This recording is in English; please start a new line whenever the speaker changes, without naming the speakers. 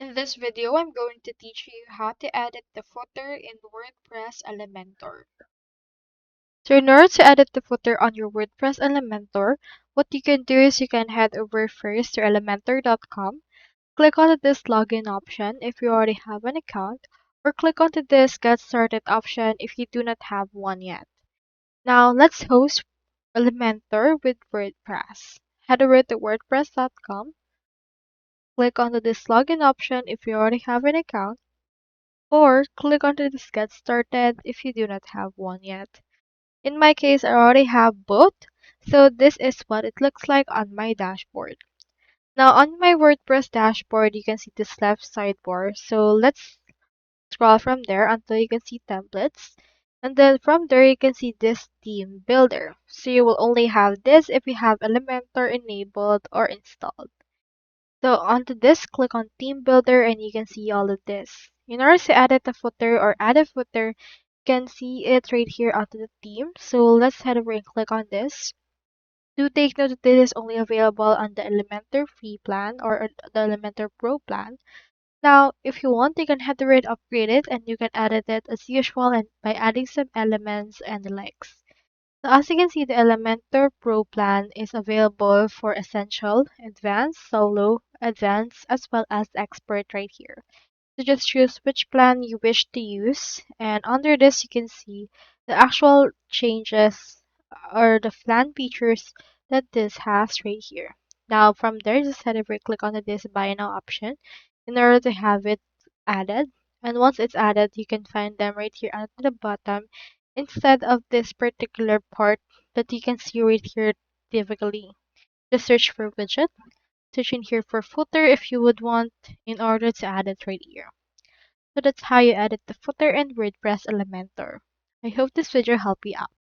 In this video, I'm going to teach you how to edit the footer in WordPress Elementor. So in order to edit the footer on your WordPress Elementor, what you can do is you can head over first to elementor.com, click on this login option if you already have an account, or click onto this get started option if you do not have one yet. Now let's host Elementor with WordPress. Head over to wordpress.com, click onto this login option if you already have an account, or click onto this get started if you do not have one yet. In my case, I already have both, so this is what it looks like on my dashboard. Now on my WordPress dashboard, you can see this left sidebar. So let's scroll from there until you can see templates. And then from there, you can see this theme builder. So you will only have this if you have Elementor enabled or installed. So onto this, click on theme builder and you can see all of this. In order to edit a footer or add a footer, you can see it right here onto the theme. So let's head over and click on this. Do take note that this is only available on the Elementor free plan or the Elementor Pro plan. Now, if you want, you can head over and upgrade it and you can edit it as usual and by adding some elements and the likes. So as you can see, the Elementor Pro plan is available for Essential, Advanced, Solo, Advanced, as well as Expert right here. So just choose which plan you wish to use, and under this you can see the actual changes or the plan features that this has right here. Now from there, just head over, click on this buy now option in order to have it added. And once it's added, you can find them right here at the bottom instead of this particular part that you can see right here typically. Just search for widget, search in here for footer if you would want in order to add it right here. So that's how you edit the footer in WordPress Elementor. I hope this video helped you out.